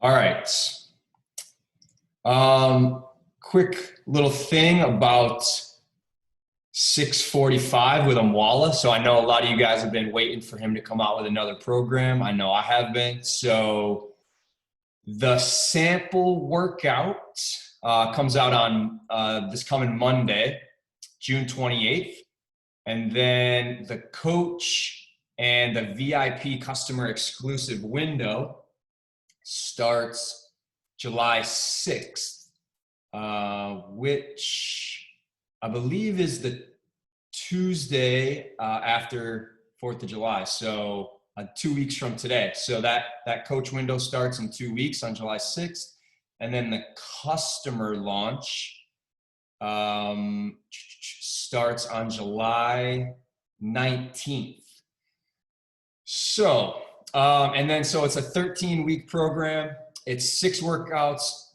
All right. Quick little thing about 645 with Amwala. So I know a lot of you guys have been waiting for him to come out with another program. I know I have been. So the sample workout comes out on this coming Monday, June 28th. And then the coach and the VIP customer exclusive window starts July 6th, which I believe is the Tuesday after 4th of July. So 2 weeks from today. So that coach window starts in 2 weeks on July 6th. And then the customer launch starts on July 19th. So, and then so it's a 13-week program. It's 6 workouts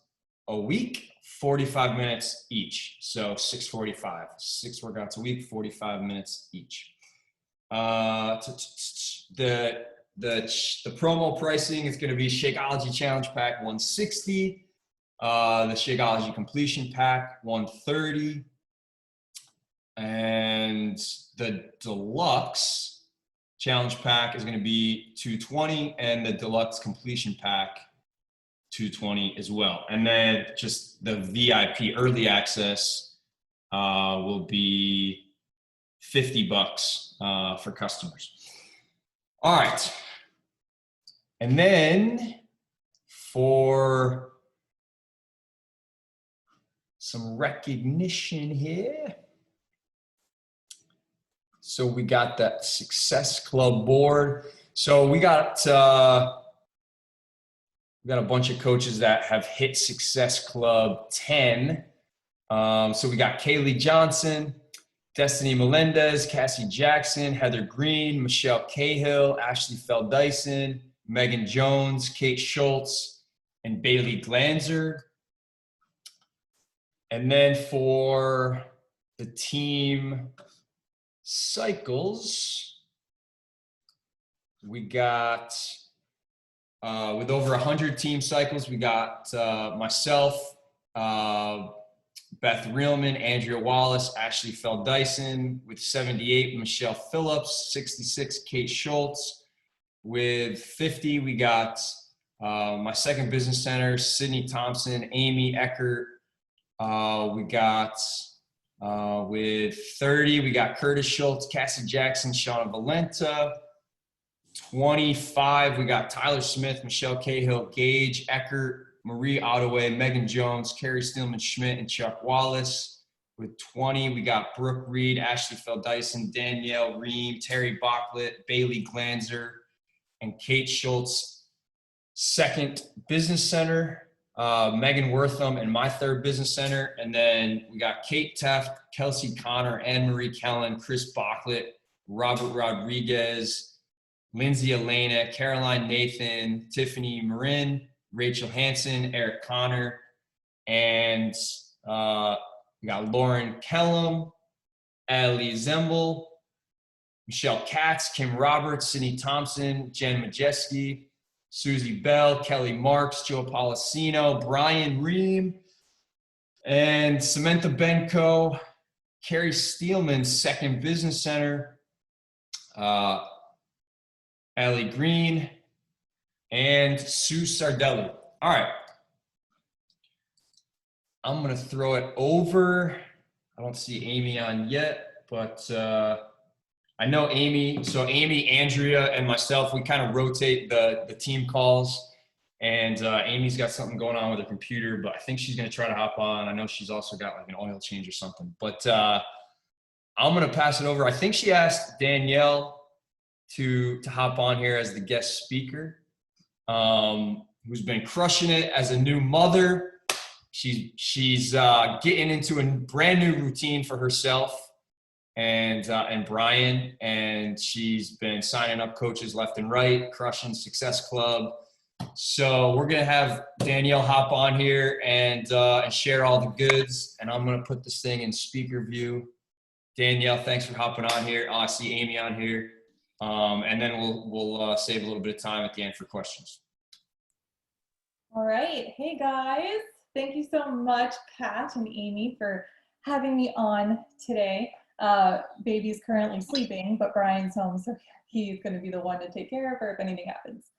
a week, 45 minutes each. So 645, 6 workouts a week, 45 minutes each. The promo pricing is going to be Shakeology Challenge Pack 160, the Shakeology Completion Pack 130, and the Deluxe Challenge Pack is going to be 220, and the Deluxe Completion Pack 220 as well. And then just the VIP early access will be $50 for customers. All right. And then for some recognition here. So we got that Success Club board. So we got a bunch of coaches that have hit Success Club 10. So we got Kaylee Johnson, Destiny Melendez, Cassie Jackson, Heather Green, Michelle Cahill, Ashley Feld-Dyson, Megan Jones, Kate Schultz, and Bailey Glanzer. And then for the team cycles, we got, with over 100 team cycles, we got myself, Beth Reelman, Andrea Wallace, Ashley Feld-Dyson with 78, Michelle Phillips, 66, Kate Schultz. With 50, we got my second business center, Sydney Thompson, Amy Eckert. We got with 30, we got Curtis Schultz, Cassie Jackson, Shauna Valenta. 25, we got Tyler Smith, Michelle Cahill, Gage Eckert, Marie Ottaway, Megan Jones, Carrie Steelman-Schmidt, and Chuck Wallace. With 20, we got Brooke Reed, Ashley Feld-Dyson, Danielle Reim, Terry Bachlet, Bailey Glanzer, and Kate Schultz. Second business center, Megan Wortham, and my third business center. And then we got Kate Teft, Kelsey Connor, Anne-Marie Kellen, Chris Bachlet, Robert Rodriguez, Lindsay Elena, Caroline Nathan, Tiffany Marin, Rachel Hansen, Eric Connor, and we got Lauren Kellum, Ali Zembel, Michelle Katz, Kim Roberts, Sydney Thompson, Jen Majeski, Susie Bell, Kelly Marks, Joe Policino, Brian Ream, and Samantha Benko, Carrie Steelman's second business center, Allie Green, and Sue Sardelli. All right. I'm going to throw it over. I don't see Amy on yet, but I know Amy. So Amy, Andrea, and myself, we kind of rotate the team calls. And Amy's got something going on with her computer, but I think she's going to try to hop on. I know she's also got like an oil change or something. But I'm going to pass it over. I think she asked Danielle to hop on here as the guest speaker, who's been crushing it as a new mother. She's getting into a brand new routine for herself and Brian, and she's been signing up coaches left and right, crushing Success Club. So we're gonna have Danielle hop on here and share all the goods, and I'm gonna put this thing in speaker view. Danielle, thanks for hopping on here. I see Amy on here. And then we'll save a little bit of time at the end for questions. All right. Hey guys. Thank you so much, Pat and Amy, for having me on today. Baby's currently sleeping, but Brian's home, so he's going to be the one to take care of her if anything happens.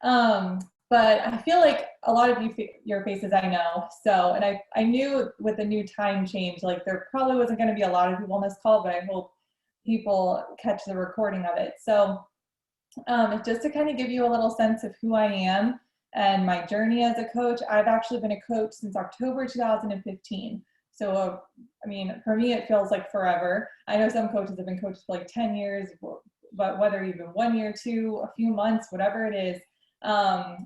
Um, but I feel like a lot of your faces I know. So, and I knew with the new time change, like there probably wasn't going to be a lot of people on this call, but I hope people catch the recording of it. So, just to kind of give you a little sense of who I am and my journey as a coach, I've actually been a coach since October 2015. So, I mean, for me, it feels like forever. I know some coaches have been coaches for like 10 years, but whether even 1 year, two, a few months, whatever it is,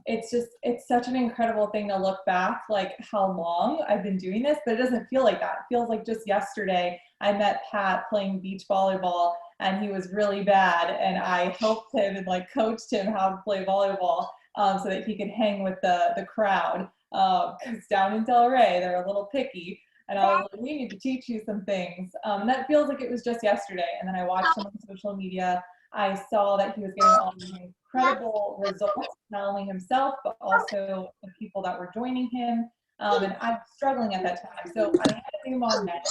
it's such an incredible thing to look back, like how long I've been doing this, but it doesn't feel like that. It feels like just yesterday I met Pat playing beach volleyball and he was really bad, and I helped him and like coached him how to play volleyball, so that he could hang with the crowd, because down in Delray they're a little picky, and I was like, we need to teach you some things. And that feels like it was just yesterday, and then I watched him on social media. I saw that he was getting all these incredible results, not only himself but also the people that were joining him, and I was struggling at that time, so I had a new mom now.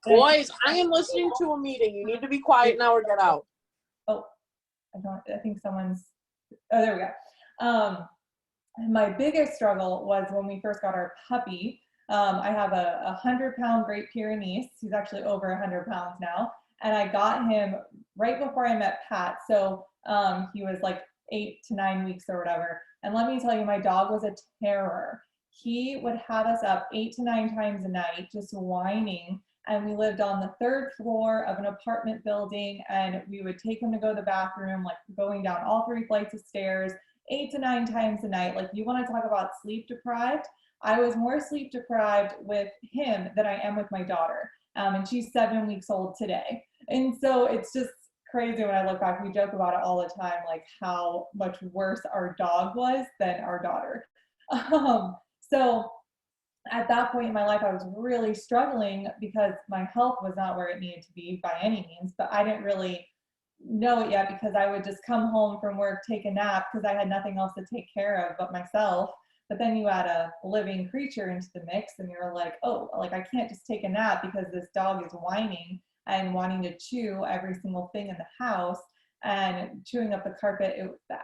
Boys, I am listening to a meeting. You need to be quiet now or get out. Oh, I think someone's, oh, there we go. My biggest struggle was when we first got our puppy. I have a 100-pound Great Pyrenees. He's actually over 100 pounds now. And I got him right before I met Pat. So he was like 8 to 9 weeks or whatever. And let me tell you, my dog was a terror. He would have us up 8 to 9 times a night, just whining. And we lived on the 3rd floor of an apartment building, and we would take him to go to the bathroom, like going down all 3 flights of stairs 8 to 9 times a night. Like, you want to talk about sleep deprived? I was more sleep deprived with him than I am with my daughter. And she's 7 weeks old today. And so it's just crazy when I look back. We joke about it all the time, like how much worse our dog was than our daughter. So at that point in my life, I was really struggling because my health was not where it needed to be by any means, but I didn't really know it yet because I would just come home from work, take a nap because I had nothing else to take care of but myself. But then you add a living creature into the mix and you're like, oh, like I can't just take a nap because this dog is whining and wanting to chew every single thing in the house and chewing up the carpet. It was bad.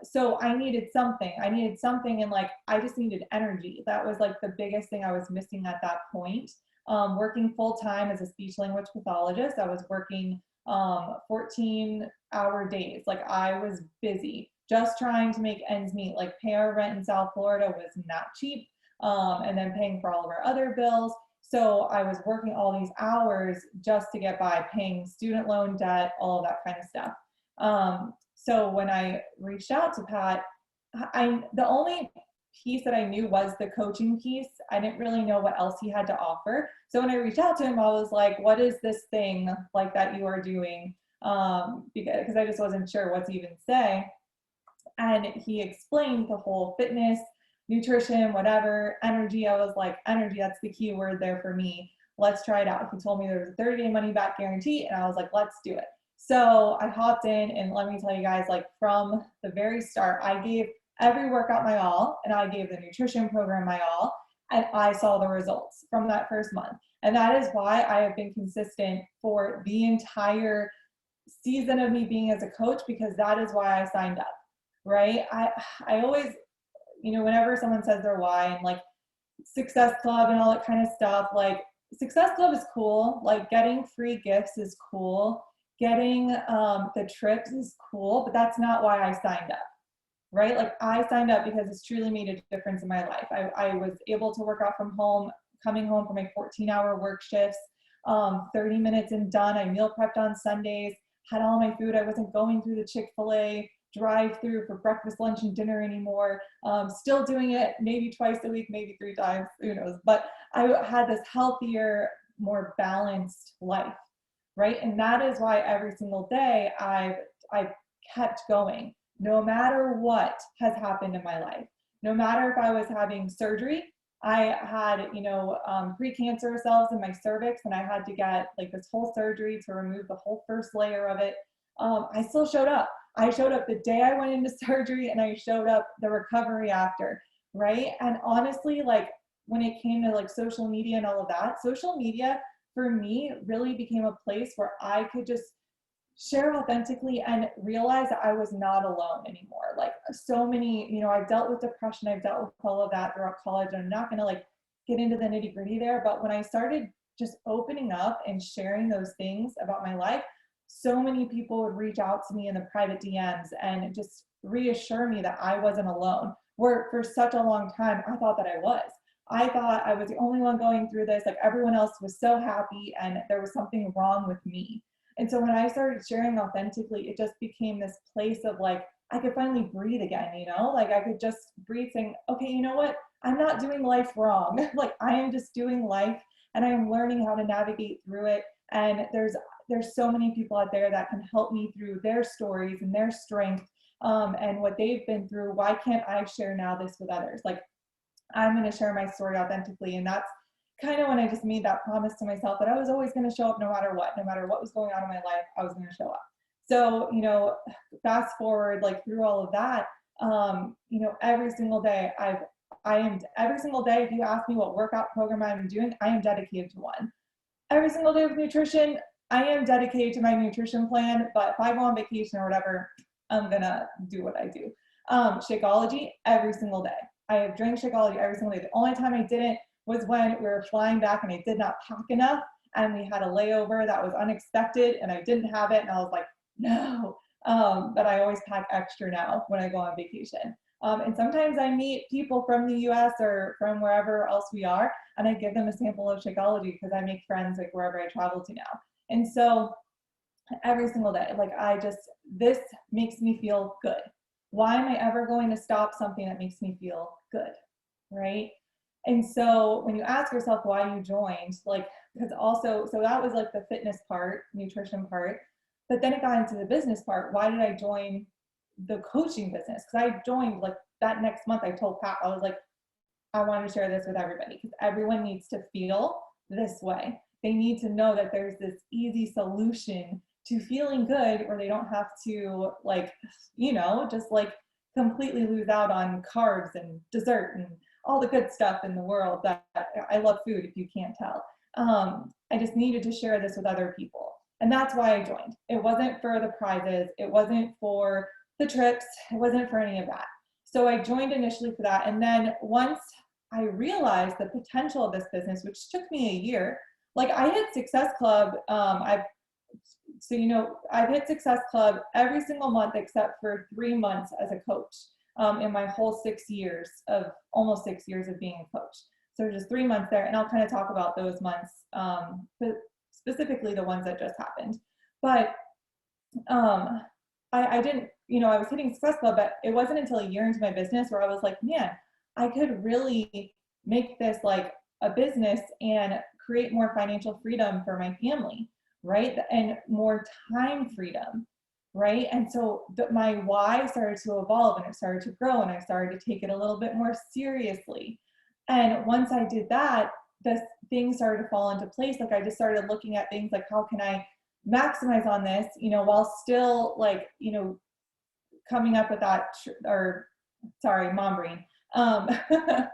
So I needed something, and like I just needed energy. That was like the biggest thing I was missing at that point. Working full time as a speech language pathologist, I was working 14-hour days. Like I was busy just trying to make ends meet. Like pay our rent in South Florida was not cheap, and then paying for all of our other bills. So I was working all these hours just to get by, paying student loan debt, all of that kind of stuff. So when I reached out to Pat, the only piece that I knew was the coaching piece. I didn't really know what else he had to offer. So when I reached out to him, I was like, what is this thing like that you are doing? Because I just wasn't sure what to even say. And he explained the whole fitness, nutrition, whatever, energy. I was like, energy, that's the key word there for me. Let's try it out. He told me there was a 30-day money back guarantee, and I was like, let's do it. So I hopped in, and let me tell you guys, like from the very start, I gave every workout my all, and I gave the nutrition program my all, and I saw the results from that first month. And that is why I have been consistent for the entire season of me being as a coach, because that is why I signed up, right? I always, whenever someone says their why and like Success Club and all that kind of stuff, like Success Club is cool, like getting free gifts is cool, getting the trips is cool, but that's not why I signed up, right? Like I signed up because it's truly made a difference in my life. I was able to work out from home, coming home from my 14-hour work shifts, 30 minutes and done. I meal prepped on Sundays, had all my food. I wasn't going through the Chick-fil-A drive-through for breakfast, lunch, and dinner anymore. Still doing it maybe twice a week, maybe 3 times, who knows. But I had this healthier, more balanced life, right? And that is why every single day I kept going, no matter what has happened in my life. No matter if I was having surgery, I had, precancer cells in my cervix, and I had to get like this whole surgery to remove the whole first layer of it. I still showed up. I showed up the day I went into surgery, and I showed up the recovery after. right? And honestly, like when it came to like social media and all of that, social media for me really became a place where I could just share authentically and realize that I was not alone anymore. Like so many, I've dealt with depression, I've dealt with all of that throughout college. And I'm not going to like get into the nitty gritty there, but when I started just opening up and sharing those things about my life, so many people would reach out to me in the private DMs and just reassure me that I wasn't alone. Where for such a long time, I thought that I was. I thought I was the only one going through this. Like everyone else was so happy and there was something wrong with me. And so when I started sharing authentically, it just became this place of like, I could finally breathe again, like I could just breathe saying, okay, you know what? I'm not doing life wrong. Like I am just doing life and I am learning how to navigate through it. And there's so many people out there that can help me through their stories and their strength and what they've been through. Why can't I share now this with others? Like I'm going to share my story authentically. And that's kind of when I just made that promise to myself that I was always going to show up no matter what was going on in my life, I was going to show up. So, fast forward like through all of that, every single day every single day, if you ask me what workout program I'm doing, I am dedicated to one. Every single day with nutrition, I am dedicated to my nutrition plan, but if I go on vacation or whatever, I'm going to do what I do. Shakeology every single day. I have drank Shakeology every single day. The only time I didn't was when we were flying back and I did not pack enough and we had a layover that was unexpected and I didn't have it and I was like, no. But I always pack extra now when I go on vacation. And sometimes I meet people from the US or from wherever else we are and I give them a sample of Shakeology because I make friends like wherever I travel to now. And so every single day, like this makes me feel good. Why am I ever going to stop something that makes me feel good, right? And so when you ask yourself why you joined, like, because also, so that was like the fitness part, nutrition part, but then it got into the business part. Why did I join the coaching business? Because I joined like that next month, I told Pat, I was like, I want to share this with everybody because everyone needs to feel this way. They need to know that there's this easy solution to feeling good where they don't have to like, just like completely lose out on carbs and dessert and all the good stuff in the world. That I love food, if you can't tell. I just needed to share this with other people. And that's why I joined. It wasn't for the prizes. It wasn't for the trips. It wasn't for any of that. So I joined initially for that. And then once I realized the potential of this business, which took me a year, like I hit Success Club. I've hit Success Club every single month except for 3 months as a coach in my whole almost 6 years of being a coach. So just 3 months there. And I'll kind of talk about those months, but specifically the ones that just happened. But I didn't, I was hitting Success Club, but it wasn't until a year into my business where I was like, man, I could really make this like a business and create more financial freedom for my family, right? And more time freedom, right? And so my why started to evolve and it started to grow and I started to take it a little bit more seriously. And once I did that, the things started to fall into place. Like I just started looking at things like, how can I maximize on this, while still like, coming up with that, Mom Brain. I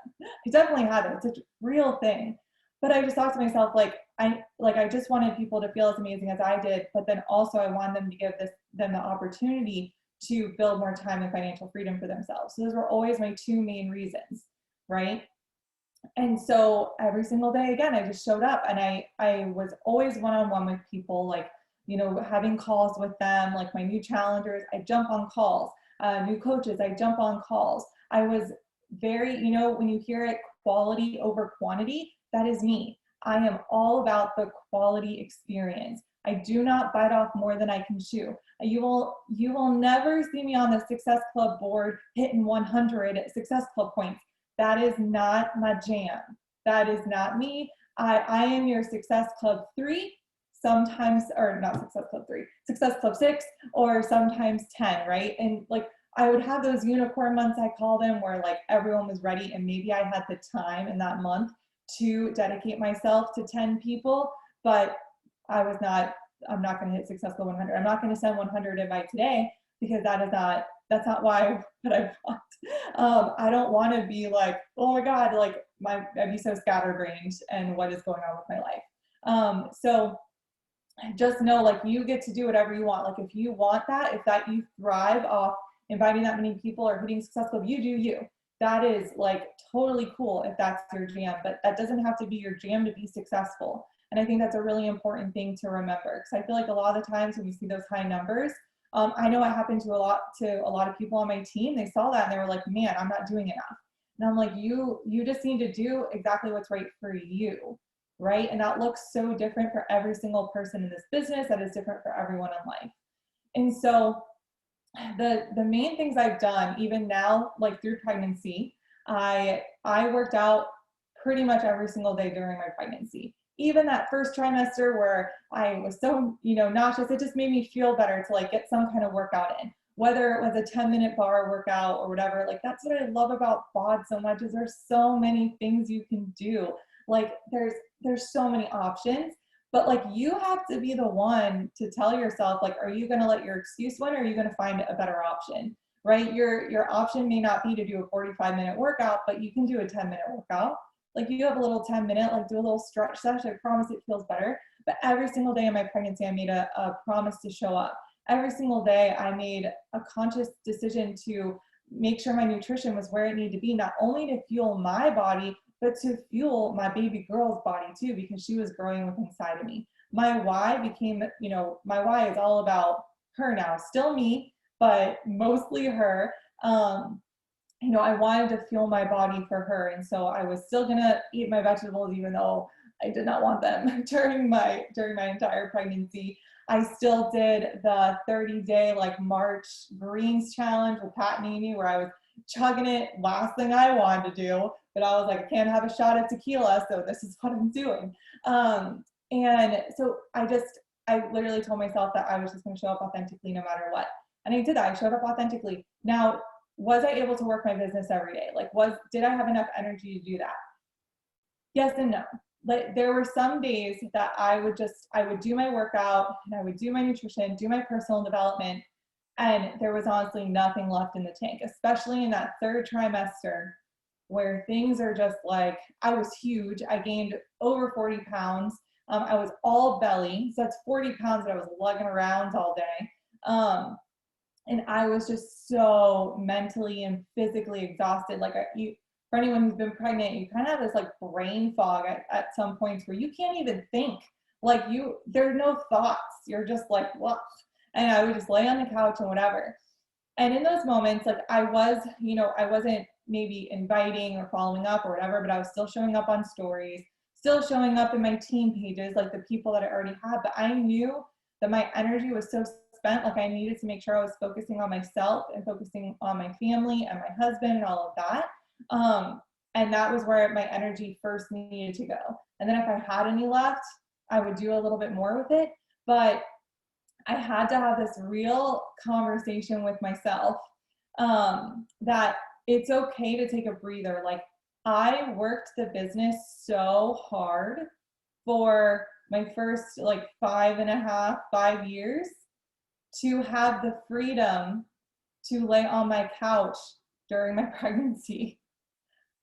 definitely had it. It's a real thing. But I just thought to myself, I just wanted people to feel as amazing as I did, but then also I wanted them to give them the opportunity to build more time and financial freedom for themselves. So those were always my two main reasons, right? And so every single day, again, I just showed up and I was always one-on-one with people, like, having calls with them, like my new challengers, I jump on calls, new coaches, I jump on calls. I was very, when you hear it, quality over quantity, that is me. I am all about the quality experience. I do not bite off more than I can chew. You will never see me on the Success Club board hitting 100 Success Club points. That is not my jam. That is not me. I am your Success Club 3, sometimes, or not Success Club 3, Success Club 6, or sometimes 10, right? And like, I would have those unicorn months, I call them, where like everyone was ready and maybe I had the time in that month to dedicate myself to 10 people, but I'm not going to hit Success Club 100. I'm not going to send 100 invite today because that is not That's not why what I want. I don't want to be like, oh my God, like I'd be so scatterbrained and what is going on with my life. So just know, like, you get to do whatever you want. Like, if you want that, if that you thrive off inviting that many people or hitting successful, you do you. That is like totally cool if that's your jam, but that doesn't have to be your jam to be successful. And I think that's a really important thing to remember, because I feel like a lot of the times when you see those high numbers, I know it happened to a lot of people on my team. They saw that and they were like, man, I'm not doing enough. And I'm like, you just need to do exactly what's right for you, right? And that looks so different for every single person in this business. That is different for everyone in life. And so the main things I've done, even now, like through pregnancy, I worked out pretty much every single day during my pregnancy. Even that first trimester where I was so, nauseous, it just made me feel better to like get some kind of workout in, whether it was a 10-minute bar workout or whatever. Like, that's what I love about BOD so much, is there's so many things you can do. Like, there's so many options. But like, you have to be the one to tell yourself, like, are you going to let your excuse win, or are you going to find a better option, right? Your option may not be to do a 45-minute workout, but you can do a 10-minute workout. Like, you have a little 10-minute, like, do a little stretch session. I promise it feels better. But every single day in my pregnancy, I made a promise to show up. Every single day, I made a conscious decision to make sure my nutrition was where it needed to be, not only to fuel my body, but to fuel my baby girl's body too, because she was growing within inside of me. My why became, my why is all about her now, still me, but mostly her. I wanted to fuel my body for her. And so I was still gonna eat my vegetables, even though I did not want them during my entire pregnancy. I still did the 30-day like March greens challenge with Pat and Amy, where I was chugging it. Last thing I wanted to do, but I was like, I can't have a shot of tequila, so this is what I'm doing. And so I literally told myself that I was just going to show up authentically no matter what. And I did that. I showed up authentically. Now, was I able to work my business every day? Like, did I have enough energy to do that? Yes and no. Like, there were some days that I would do my workout and I would do my nutrition, do my personal development, and there was honestly nothing left in the tank, especially in that third trimester where things are just like, I was huge. I gained over 40 pounds. I was all belly. So that's 40 pounds that I was lugging around all day. And I was just so mentally and physically exhausted. Like, for anyone who's been pregnant, you kind of have this like brain fog at some points where you can't even think. Like, there are no thoughts. You're just like, what? And I would just lay on the couch and whatever. And in those moments, like, I wasn't maybe inviting or following up or whatever, but I was still showing up on stories, still showing up in my team pages, like the people that I already had. But I knew that my energy was so spent, like I needed to make sure I was focusing on myself and focusing on my family and my husband and all of that. And that was where my energy first needed to go. And then if I had any left, I would do a little bit more with it. But I had to have this real conversation with myself, that it's okay to take a breather. Like, I worked the business so hard for my first like 5 years to have the freedom to lay on my couch during my pregnancy.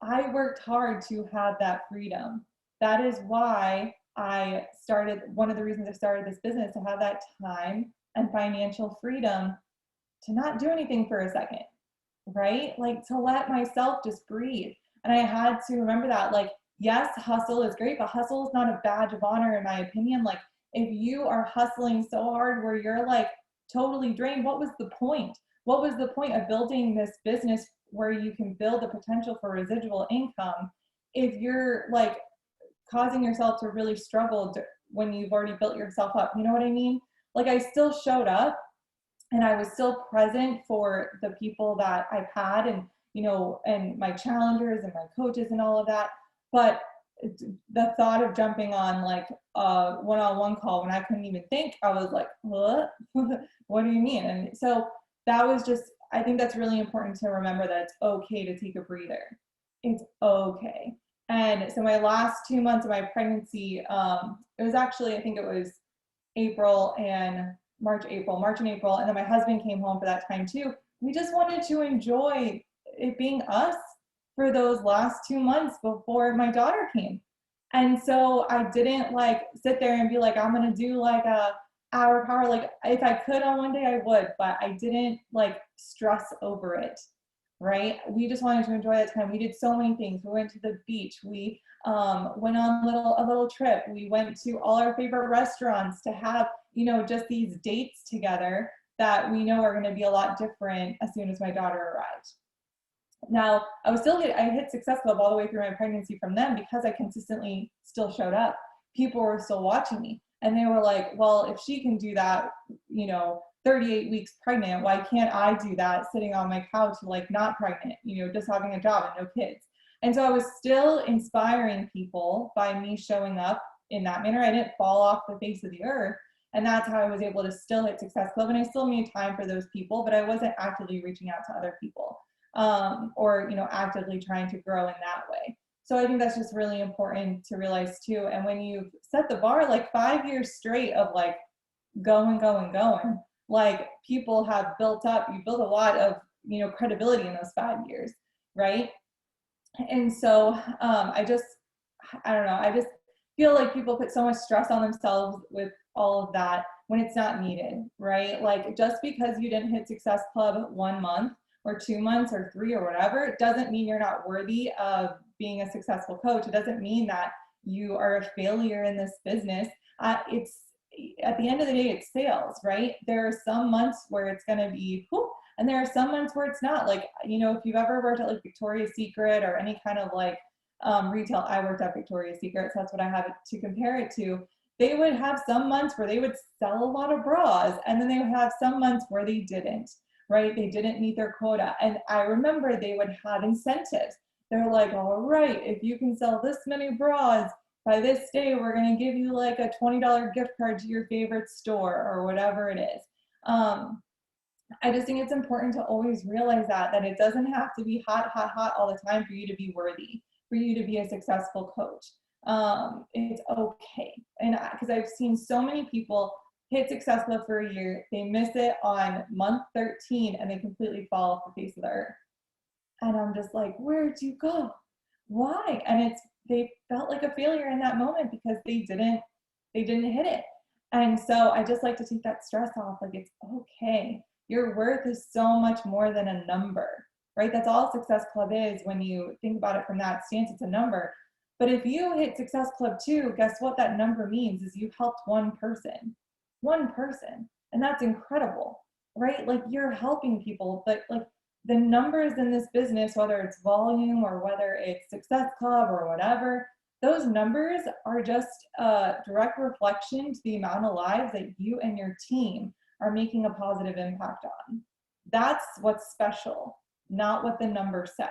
I worked hard to have that freedom. That is why one of the reasons I started this business, to have that time and financial freedom to not do anything for a second, right? Like, to let myself just breathe. And I had to remember that, like, yes, hustle is great, but hustle is not a badge of honor, in my opinion. Like, if you are hustling so hard where you're like totally drained, what was the point? What was the point of building this business where you can build the potential for residual income if you're like causing yourself to really struggle when you've already built yourself up? You know what I mean? Like, I still showed up and I was still present for the people that I've had, and and my challengers and my coaches and all of that. But the thought of jumping on like a one-on-one call when I couldn't even think, I was like, what? What do you mean? And so that was just, I think that's really important to remember, that it's okay to take a breather. It's okay. And so my last 2 months of my pregnancy, it was actually, I think it was March and April. And then my husband came home for that time too. we just wanted to enjoy it being us for those last 2 months before my daughter came. And so I didn't like sit there and be like, I'm gonna do like a hour power. Like if I could on one day I would, but I didn't like stress over it. Right? We just wanted to enjoy that time. We did so many things. We went to the beach. We went on a little trip. We went to all our favorite restaurants to have, you know, just these dates together that we know are going to be a lot different as soon as my daughter arrived. Now, I hit Success Club all the way through my pregnancy from them because I consistently still showed up. People were still watching me, and they were like, well, if she can do that, you know, 38 weeks pregnant, why can't I do that sitting on my couch, like not pregnant, you know, just having a job and no kids? And so I was still inspiring people by me showing up in that manner. I didn't fall off the face of the earth. And that's how I was able to still hit Success Club. And I still made time for those people, but I wasn't actively reaching out to other people or, you know, actively trying to grow in that way. So I think that's just really important to realize too. And when you've set the bar like 5 years straight of like going, like people have built up, you build a lot of, you know, credibility in those 5 years, right? And so I don't know, I just feel like people put so much stress on themselves with all of that when it's not needed, right? Like just because you didn't hit Success Club 1 month or 2 months or 3 or whatever, it doesn't mean you're not worthy of being a successful coach. It doesn't mean that you are a failure in this business. It's at the end of the day, it's sales, right? There are some months where it's going to be whoop, and there are some months where it's not. Like, you know, if you've ever worked at like Victoria's Secret or any kind of like retail, I worked at Victoria's Secret, so that's what I have to compare it to. They would have some months where they would sell a lot of bras, and then they would have some months where they didn't, right? They didn't meet their quota. And I remember they would have incentives. They're like, all right, if you can sell this many bras, by this day, we're going to give you like a $20 gift card to your favorite store or whatever it is. I just think it's important to always realize that it doesn't have to be hot all the time for you to be worthy, for you to be a successful coach. It's okay. And because I've seen so many people hit Success Club for a year, they miss it on month 13 and they completely fall off the face of the earth. And I'm just like, where'd you go? Why? And they felt like a failure in that moment because they didn't hit it. And so I just like to take that stress off. Like, it's okay. Your worth is so much more than a number, right? That's all Success Club is. When you think about it from that stance, it's a number. But if you hit Success Club 2, guess what that number means is you helped one person. And that's incredible, right? Like, you're helping people, but like the numbers in this business, whether it's volume or whether it's Success Club or whatever, those numbers are just a direct reflection to the amount of lives that you and your team are making a positive impact on. That's what's special, not what the number says,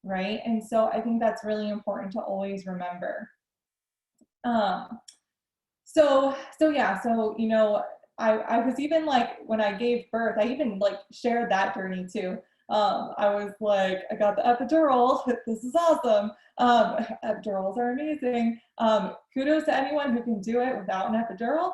right? And so I think that's really important to always remember. So you know, I was even like, when I gave birth, I even like shared that journey too. I was like, I got the epidural. This is awesome. Epidurals are amazing. Kudos to anyone who can do it without an epidural.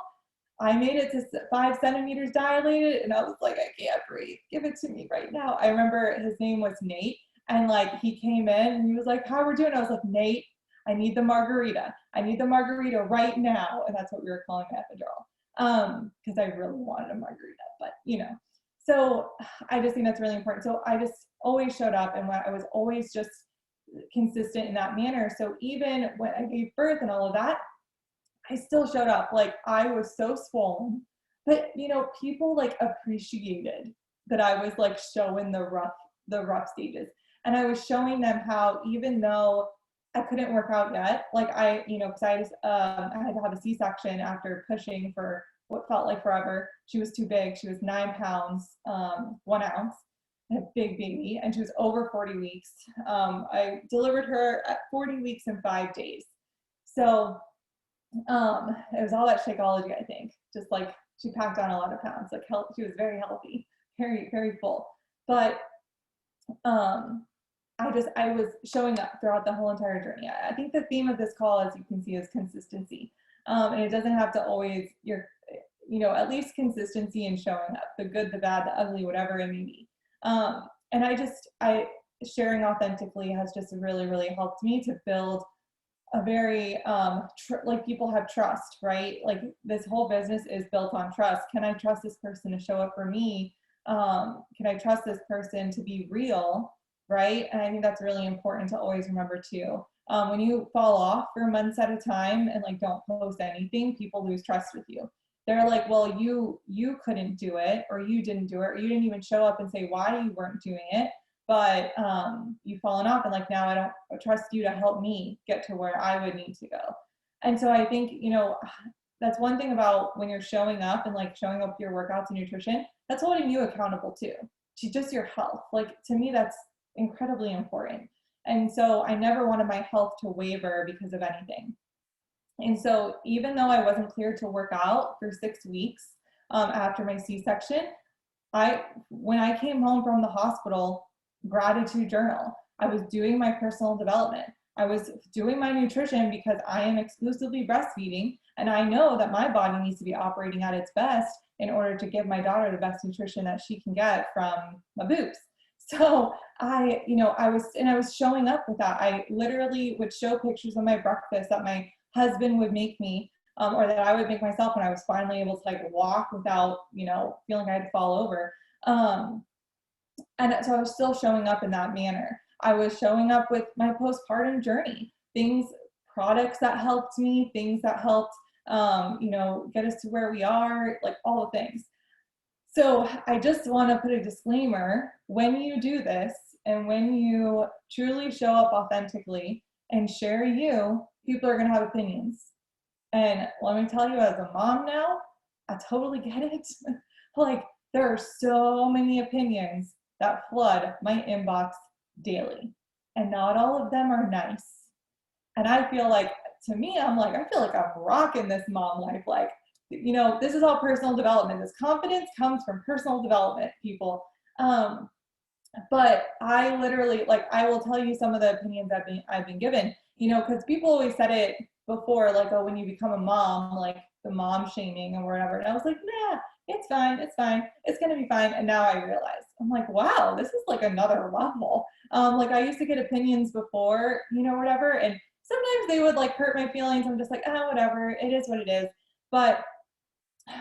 I made it to 5 centimeters dilated, and I was like, I can't breathe. Give it to me right now. I remember his name was Nate, and like he came in and he was like, how are we doing? I was like, Nate, I need the margarita. I need the margarita right now. And that's what we were calling the epidural. Because I really wanted a margarita, but you know. So I just think that's really important. So I just always showed up, and I was always just consistent in that manner. So even when I gave birth and all of that, I still showed up. Like, I was so swollen, but you know, people like appreciated that I was like showing the rough stages. And I was showing them how, even though I couldn't work out yet, like because I had to have a C-section after pushing for what felt like forever. She was too big. She was 9 pounds, 1 ounce, a big baby, and she was over 40 weeks. I delivered her at 40 weeks and 5 days. So it was all that Shakeology, I think. Just like, she packed on a lot of pounds. Like, she was very healthy, very, very full. But I was showing up throughout the whole entire journey. I think the theme of this call, as you can see, is consistency. And it doesn't have to always, at least consistency in showing up, the good, the bad, the ugly, whatever it may be. And sharing authentically has just really, really helped me to build a very, like people have trust, right? Like this whole business is built on trust. Can I trust this person to show up for me? Can I trust this person to be real? Right? And I think that's really important to always remember too. When you fall off for months at a time and like don't post anything, people lose trust with you. They're like, well, you couldn't do it, or you didn't do it, or you didn't even show up and say why you weren't doing it. But you've fallen off, and like now I don't trust you to help me get to where I would need to go. And so I think, that's one thing about when you're showing up and like showing up your workouts and nutrition, that's holding you accountable too, to just your health. Like to me, that's incredibly important. And so I never wanted my health to waver because of anything. And so even though I wasn't cleared to work out for 6 weeks after my C-section, when I came home from the hospital, gratitude journal. I was doing my personal development. I was doing my nutrition because I am exclusively breastfeeding, and I know that my body needs to be operating at its best in order to give my daughter the best nutrition that she can get from my boobs. So I was showing up with that. I literally would show pictures of my breakfast that my husband would make me, or that I would make myself when I was finally able to like walk without, feeling I had to fall over. And so I was still showing up in that manner. I was showing up with my postpartum journey, products that helped me, things that helped, get us to where we are, like all the things. So I just want to put a disclaimer: when you do this and when you truly show up authentically and share you, people are going to have opinions. And let me tell you, as a mom now, I totally get it. Like there are so many opinions that flood my inbox daily, and not all of them are nice. And I feel like, to me, I feel like I'm rocking this mom life. Like, this is all personal development. This confidence comes from personal development, people. But I literally, I will tell you some of the opinions I've been given, because people always said it before, like, oh, when you become a mom, like the mom shaming or whatever. And I was like, nah, it's fine. It's going to be fine. And now I realize, I'm like, wow, this is like another level. Like I used to get opinions before, whatever. And sometimes they would like hurt my feelings. I'm just like, oh, whatever. It is what it is. But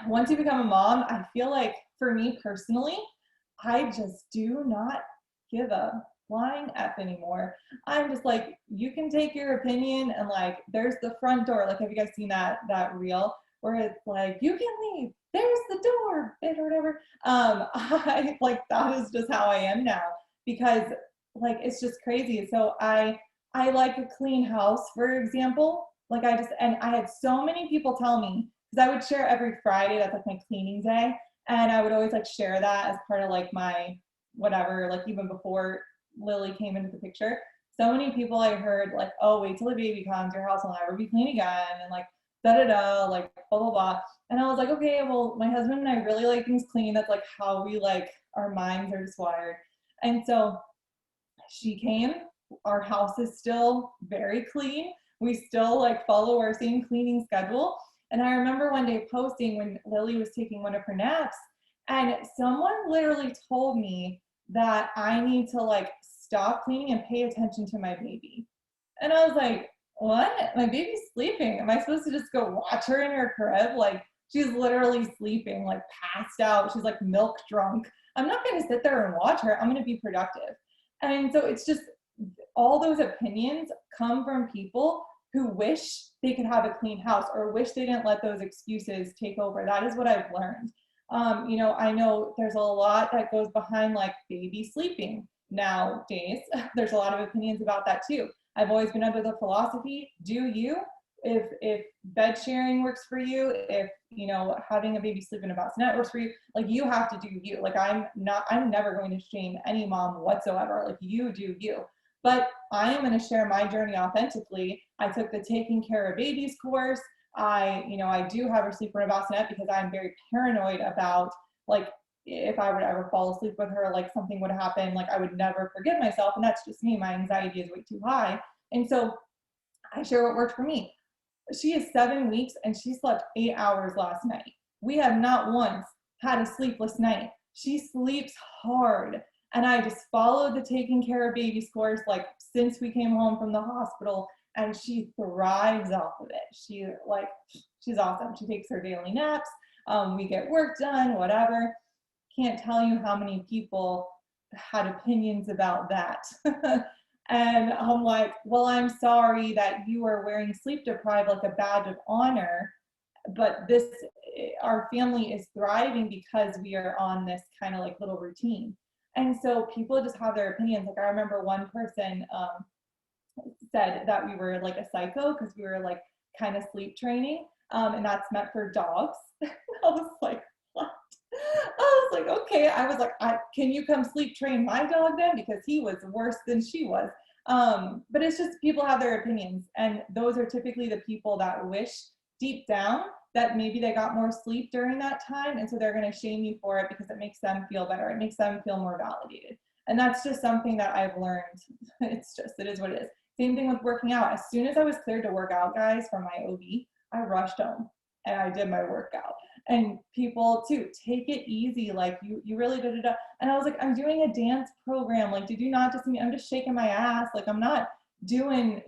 once you become a mom, I feel like for me personally, I just do not give a flying F anymore. I'm just like, you can take your opinion, and like, there's the front door. Like, have you guys seen that reel where it's like, you can leave, there's the door, or whatever. I like, that is just how I am now, because like, it's just crazy. So I like a clean house, for example. Like and I had so many people tell me, because I would share every Friday, that's like my cleaning day. And I would always like share that as part of like my whatever, like even before Lily came into the picture. So many people I heard like, oh, wait till the baby comes, your house will never be clean again. And like, like blah, blah, blah. And I was like, okay, well, my husband and I really like things clean. That's like how we like, our minds are just wired. And so she came, our house is still very clean. We still like follow our same cleaning schedule. And I remember one day posting when Lily was taking one of her naps, and someone literally told me that I need to like stop cleaning and pay attention to my baby. And I was like, what? My baby's sleeping. Am I supposed to just go watch her in her crib? Like, she's literally sleeping, like passed out. She's like milk drunk. I'm not going to sit there and watch her. I'm going to be productive. And so it's just, all those opinions come from people who wish they could have a clean house, or wish they didn't let those excuses take over. That is what I've learned. I know there's a lot that goes behind like baby sleeping nowadays. There's a lot of opinions about that too. I've always been under the philosophy, do you? If bed sharing works for you, if having a baby sleep in a bassinet works for you, like you have to do you. Like I'm never going to shame any mom whatsoever. Like you do you. But I am going to share my journey authentically. I took the Taking Care of Babies course. I do have her sleep in a bassinet because I'm very paranoid about like, if I would ever fall asleep with her, like something would happen, like I would never forgive myself. And that's just me. My anxiety is way too high. And so I share what worked for me. She is 7 weeks and she slept 8 hours last night. We have not once had a sleepless night. She sleeps hard. And I just followed the taking care of babies course, like since we came home from the hospital, and she thrives off of it. She's awesome. She takes her daily naps. We get work done, whatever. Can't tell you how many people had opinions about that. And I'm like, well, I'm sorry that you are wearing sleep deprived like a badge of honor, but our family is thriving because we are on this kind of like little routine. And so people just have their opinions. Like I remember one person said that we were like a psycho because we were like kind of sleep training, and that's meant for dogs. I was like, what? I was like, okay. I was like, can you come sleep train my dog then? Because he was worse than she was. But it's just people have their opinions, and those are typically the people that wish deep down that maybe they got more sleep during that time, and so they're going to shame you for it because it makes them feel better. It makes them feel more validated. And that's just something that I've learned. It is what it is. Same thing with working out. As soon as I was cleared to work out, guys, from my OB, I rushed home and I did my workout. And people too, take it easy. Like you really did it. And I was like, I'm doing a dance program. Like, did you not just me? I'm just shaking my ass. Like, I'm not doing,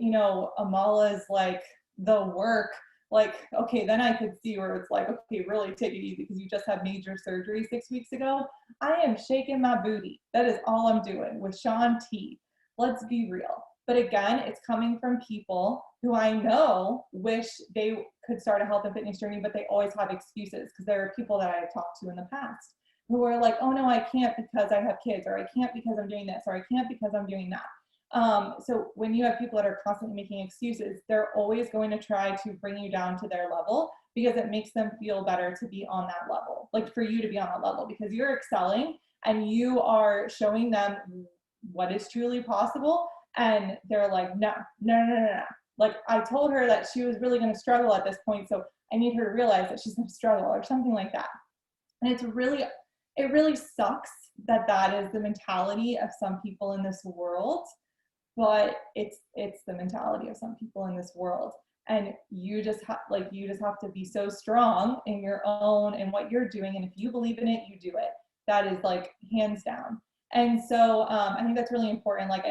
Amala's like the work. Like, okay, then I could see where it's like, okay, really take it easy because you just had major surgery 6 weeks ago. I am shaking my booty. That is all I'm doing with Sean T. Let's be real. But again, it's coming from people who I know wish they could start a health and fitness journey, but they always have excuses because there are people that I have talked to in the past who are like, oh no, I can't because I have kids, or I can't because I'm doing this, or I can't because I'm doing that. So when you have people that are constantly making excuses, they're always going to try to bring you down to their level because it makes them feel better to be on that level, like for you to be on that level because you're excelling and you are showing them what is truly possible. And they're like, no. Like I told her that she was really going to struggle at this point. So I need her to realize that she's going to struggle or something like that. And it really sucks that is the mentality of some people in this world, but it's the mentality of some people in this world. And you just have to be so strong in your own and what you're doing. And if you believe in it, you do it. That is like hands down. And so I think that's really important. Like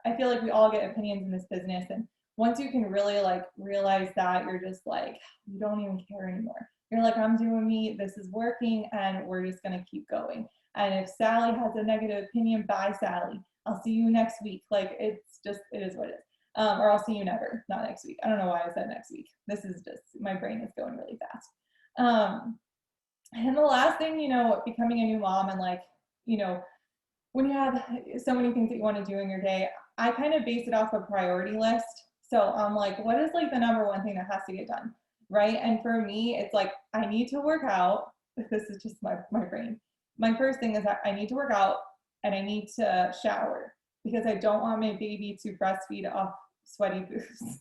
I feel like we all get opinions in this business. And once you can really like realize that, you're just like, you don't even care anymore. You're like, I'm doing me, this is working, and we're just going to keep going. And if Sally has a negative opinion, bye Sally. I'll see you next week. Like it is what it is. Or I'll see you never, not next week. I don't know why I said next week. This is just, my brain is going really fast. And the last thing, becoming a new mom and like, when you have so many things that you want to do in your day, I kind of base it off a priority list. So I'm like, what is like the number one thing that has to get done, right? And for me, it's like, I need to work out. This is just my brain. My first thing is that I need to work out and I need to shower because I don't want my baby to breastfeed off sweaty boobs.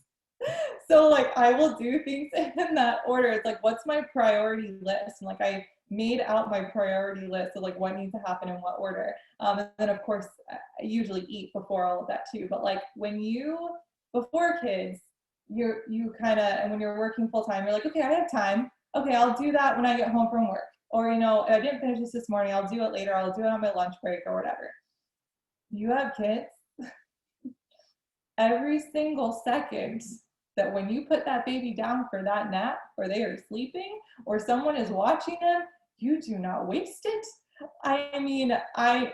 So like I will do things in that order. It's like, what's my priority list? And like I made out my priority list of like what needs to happen in what order. And then of course I usually eat before all of that too. But like before kids, you kind of, and when you're working full time, you're like, okay, I have time. Okay, I'll do that when I get home from work. Or, I didn't finish this morning. I'll do it later. I'll do it on my lunch break or whatever. You have kids. Every single second that when you put that baby down for that nap or they are sleeping or someone is watching them, you do not waste it. I mean, and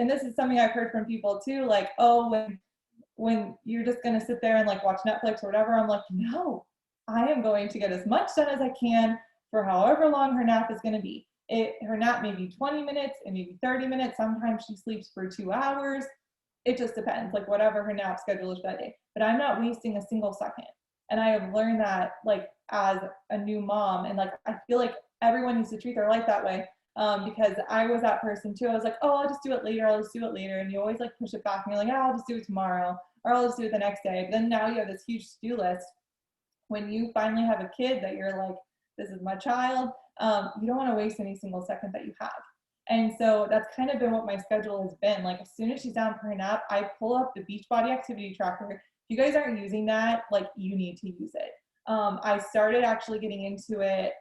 this is something I've heard from people too, like, oh, when you're just going to sit there and like watch Netflix or whatever, I'm like, no, I am going to get as much done as I can for however long her nap is going to be. Her nap may be 20 minutes, it may be 30 minutes. Sometimes she sleeps for 2 hours. It just depends, like whatever her nap schedule is that day. But I'm not wasting a single second. And I have learned that like as a new mom, and like I feel like everyone needs to treat their life that way. Because I was that person too. I was like, oh, I'll just do it later. And you always like push it back and you're like, oh, I'll just do it tomorrow, or I'll just do it the next day. But then now you have this huge to-do list. When you finally have a kid that you're like, this is my child, you don't want to waste any single second that you have. And so that's kind of been what my schedule has been. Like as soon as she's down for her nap, I pull up the Beachbody activity tracker. If you guys aren't using that, like you need to use it. I started actually getting into it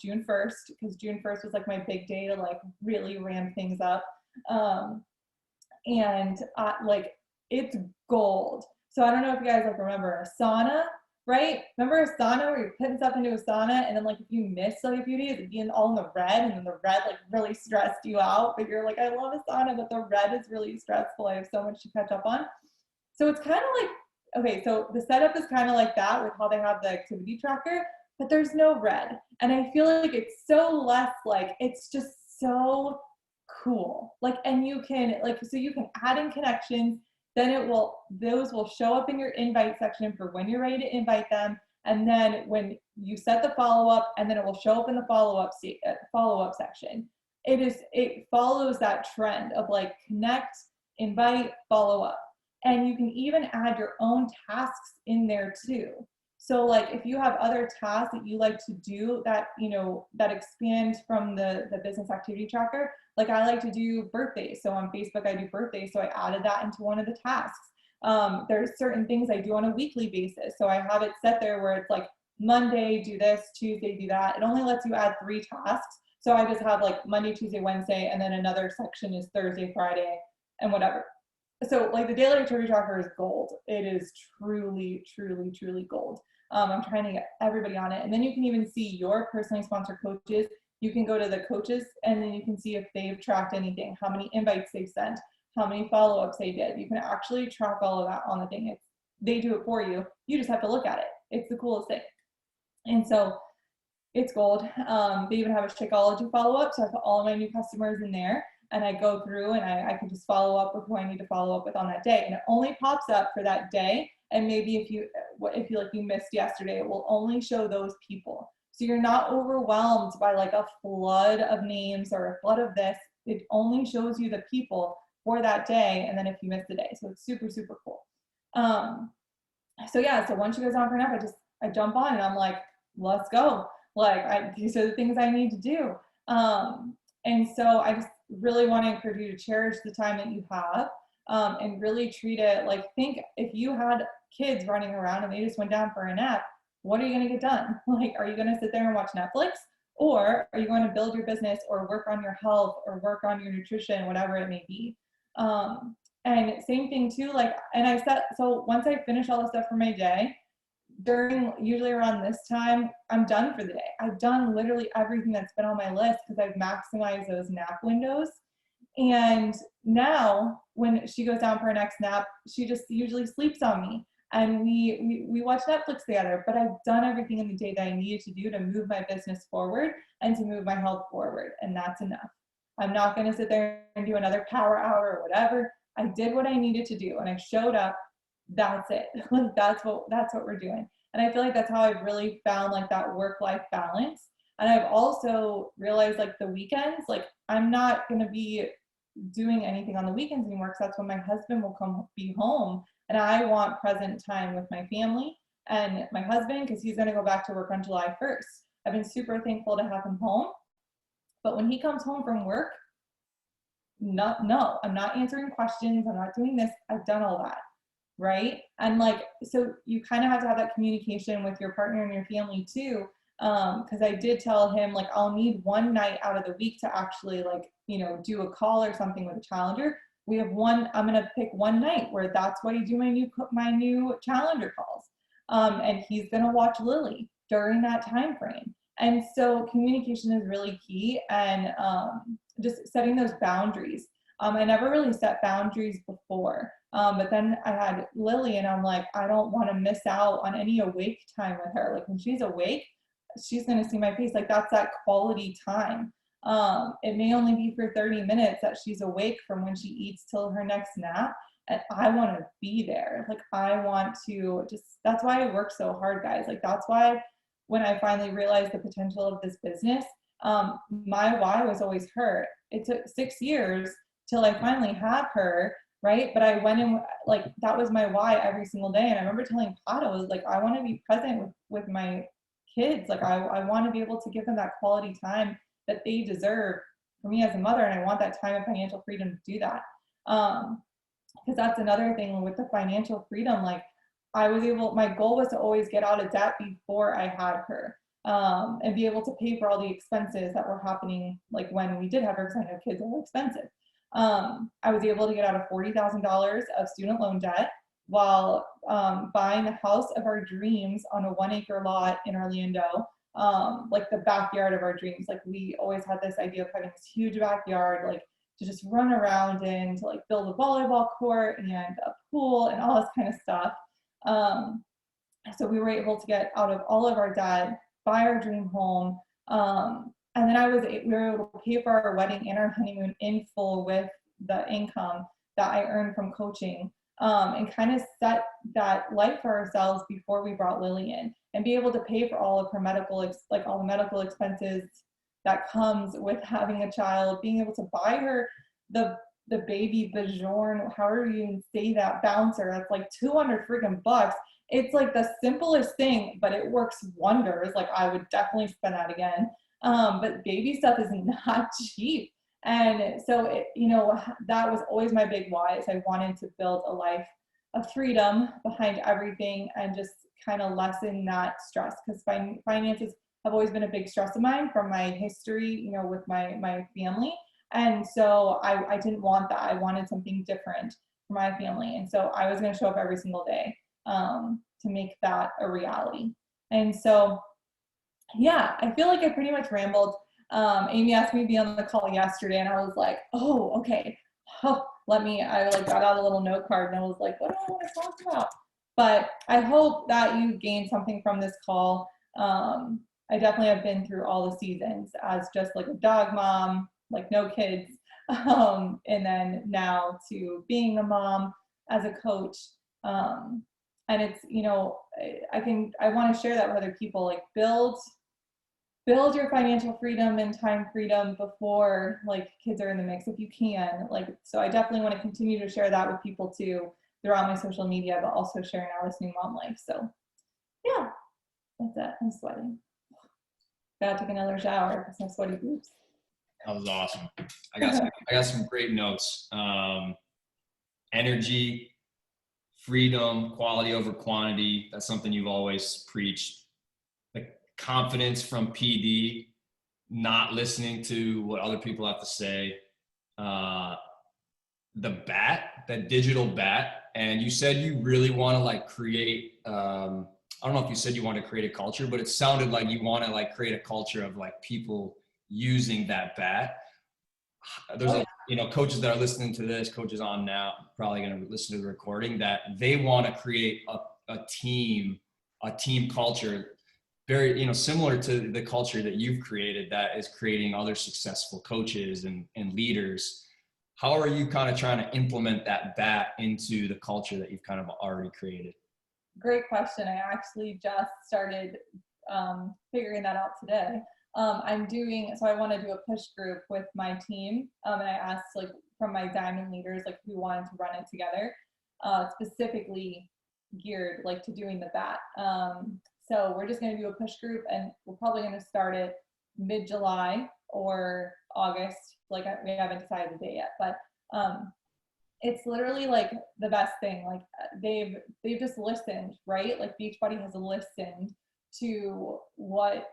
June 1st, because June 1st was like my big day to like really ramp things up. And like it's gold. So I don't know if you guys like remember a sauna, right? Remember a sauna where you're putting stuff into a sauna, and then like if you miss like a few days, it'd be all in the red, and then the red like really stressed you out. But you're like, I love a sauna, but the red is really stressful. I have so much to catch up on. So it's kind of like, okay, so the setup is kind of like that with how they have the activity tracker, but there's no red. And I feel like it's so less like, it's just so cool. Like, and you can like, so you can add in connections, then those will show up in your invite section for when you're ready to invite them. And then when you set the follow-up, and then it will show up in the follow-up section. It follows that trend of like connect, invite, follow up. And you can even add your own tasks in there too. So like if you have other tasks that you like to do that, you know, that expand from the business activity tracker, like I like to do birthdays. So on Facebook, I do birthdays. So I added that into one of the tasks. There's certain things I do on a weekly basis. So I have it set there where it's like Monday, do this, Tuesday, do that. It only lets you add 3 tasks. So I just have like Monday, Tuesday, Wednesday, and then another section is Thursday, Friday, and whatever. So like the daily activity tracker is gold. It is truly, truly, truly gold. I'm trying to get everybody on it. And then you can even see your personally sponsored coaches. You can go to the coaches, and then you can see if they've tracked anything, how many invites they've sent, how many follow-ups they did. You can actually track all of that on the thing. They do it for you. You just have to look at it. It's the coolest thing. And so it's gold. They even have a Shakeology follow-up. So I put all of my new customers in there, and I go through and I can just follow up with who I need to follow up with on that day. And it only pops up for that day. And maybe if you like you missed yesterday, it will only show those people. So you're not overwhelmed by like a flood of names or a flood of this. It only shows you the people for that day. And then if you miss the day, so it's super, super cool. So yeah, so once you guys on for enough, I jump on and I'm like, let's go. Like these are the things I need to do. And so I just really want to encourage you to cherish the time that you have, and really treat it like, think if you had kids running around and they just went down for a nap, what are you going to get done? Like, are you going to sit there and watch Netflix, or are you going to build your business or work on your health or work on your nutrition, whatever it may be? And same thing too, like, and so once I finish all the stuff for my day, usually around this time, I'm done for the day. I've done literally everything that's been on my list because I've maximized those nap windows. And now when she goes down for her next nap, she just usually sleeps on me, and we watch Netflix together. But I've done everything in the day that I needed to do to move my business forward and to move my health forward, and that's enough. I'm not going to sit there and do another power hour or whatever. I did what I needed to do, and I showed up. That's it. Like that's what we're doing. And I feel like that's how I've really found like that work-life balance. And I've also realized like the weekends, like I'm not going to be doing anything on the weekends anymore, because that's when my husband will be home, and I want present time with my family and my husband, because he's going to go back to work on July 1st. I've been super thankful to have him home, but when he comes home from work, no, I'm not answering questions, I'm not doing this, I've done all that, right? And like, so you kind of have to have that communication with your partner and your family too, because I did tell him like I'll need one night out of the week to actually like, you know, do a call or something with a challenger. I'm gonna pick one night where that's why you do my new challenger calls, and he's gonna watch Lily during that time frame. And so communication is really key, and just setting those boundaries. I never really set boundaries before, but then I had Lily, and I'm like, I don't want to miss out on any awake time with her. Like when she's awake, she's going to see my face. Like that's that quality time. It may only be for 30 minutes that she's awake from when she eats till her next nap. And I want to be there. Like I want to that's why I work so hard, guys. Like that's why when I finally realized the potential of this business, my why was always her. It took 6 years till I finally had her, right? But I went in, like, that was my why every single day. And I remember telling Pat, I was like, I want to be present with my kids. Like, I want to be able to give them that quality time that they deserve for me as a mother. And I want that time of financial freedom to do that. Because that's another thing with the financial freedom. Like, my goal was to always get out of debt before I had her, and be able to pay for all the expenses that were happening, like when we did have her, because I know kids are expensive. I was able to get out of $40,000 of student loan debt while buying the house of our dreams on a 1-acre lot in Orlando, like the backyard of our dreams. Like we always had this idea of having this huge backyard, like to just run around in, to like build a volleyball court and a pool and all this kind of stuff. So we were able to get out of all of our debt, buy our dream home. And then we were able to pay for our wedding and our honeymoon in full with the income that I earned from coaching, and kind of set that life for ourselves before we brought Lily in, and be able to pay for all of her all the medical expenses that comes with having a child, being able to buy her the baby Bajorn, however you even say that, bouncer. That's like 200 freaking bucks. It's like the simplest thing, but it works wonders. Like I would definitely spend that again. But baby stuff is not cheap. And so, that was always my big why, is I wanted to build a life of freedom behind everything and just kind of lessen that stress, because finances have always been a big stress of mine from my history, with my family. And so I didn't want that. I wanted something different for my family. And so I was going to show up every single day, to make that a reality. And so, yeah, I feel like I pretty much rambled. Amy asked me to be on the call yesterday, and I was like, oh, okay. Oh, I like got out a little note card, and I was like, what do I want to talk about? But I hope that you gained something from this call. I definitely have been through all the seasons as just like a dog mom, like no kids, and then now to being a mom as a coach. And it's, I want to share that with other people, like build your financial freedom and time freedom before like kids are in the mix, if you can. Like, so I definitely want to continue to share that with people too throughout my social media, but also sharing our listening mom life. So yeah, that's it. I'm sweating. Gotta take another shower because I'm sweaty boobs. That was awesome. I got some great notes. Energy, freedom, quality over quantity. That's something you've always preached. Like confidence from PD, not listening to what other people have to say. That digital bat. And you said you really want to like create, I don't know if you said you want to create a culture, but it sounded like you want to like create a culture of like people using that bat. There's coaches that are listening to this, coaches on now, probably going to listen to the recording, that they want to create a team culture, very, similar to the culture that you've created that is creating other successful coaches and leaders. How are you kind of trying to implement that into the culture that you've kind of already created? Great question. I actually just started figuring that out today. I want to do a push group with my team. And I asked like from my diamond leaders, like who wanted to run it together, specifically geared like to doing the bat. So we're just going to do a push group, and we're probably going to start it mid-July or August. Like we haven't decided the date yet, but it's literally like the best thing. Like they've just listened, right? Like Beachbody has listened to what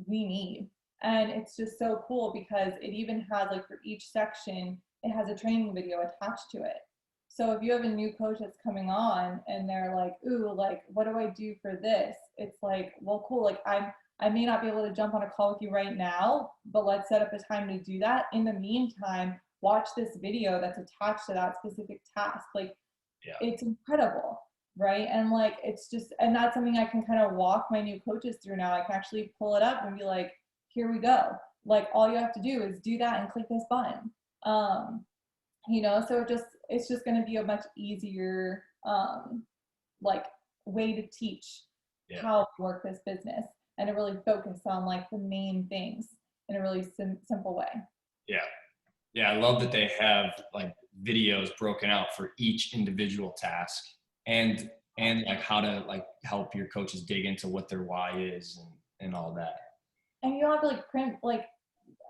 we need. And it's just so cool because it even has like for each section, it has a training video attached to it. So if you have a new coach that's coming on and they're like, ooh, like, what do I do for this? It's like, well, cool. Like I may not be able to jump on a call with you right now, but let's set up a time to do that. In the meantime, watch this video that's attached to that specific task. Like, It's incredible, right? And like, it's just, and that's something I can kind of walk my new coaches through now. I can actually pull it up and be like, here we go. Like, all you have to do is do that and click this button. So it's just going to be a much easier, like way to teach how to work this business, and to really focus on like the main things in a really simple way. Yeah, I love that they have like videos broken out for each individual task, and like how to like help your coaches dig into what their why is and all that. And you don't have to like print like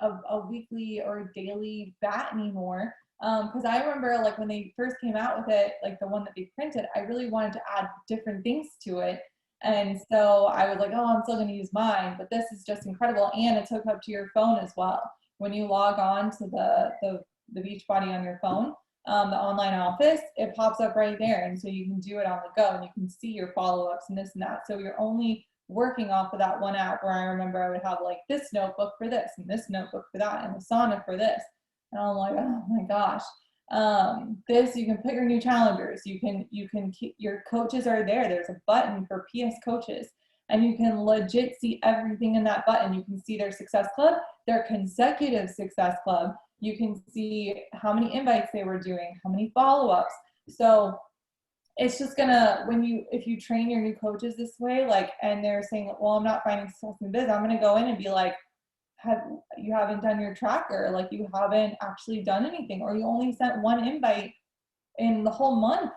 a weekly or daily bat anymore. Because I remember like when they first came out with it, like the one that they printed, I really wanted to add different things to it. And so I was like, oh, I'm still going to use mine, but this is just incredible. And it's hooked up to your phone as well. When you log on to the Beachbody on your phone, the online office, it pops up right there. And so you can do it on the go and you can see your follow-ups and this and that. So you're only working off of that one app where I remember I would have like this notebook for this and this notebook for that and the sauna for this. And I'm like, oh my gosh. This, you can put your new challengers. You can keep, your coaches are there. There's a button for PS coaches and you can legit see everything in that button. You can see their success club, their consecutive success club. You can see how many invites they were doing, how many follow-ups. So it's just gonna, if you train your new coaches this way, like, and they're saying, well, I'm not finding success in biz, I'm gonna go in and be like, you haven't done your tracker, like you haven't actually done anything, or you only sent one invite in the whole month.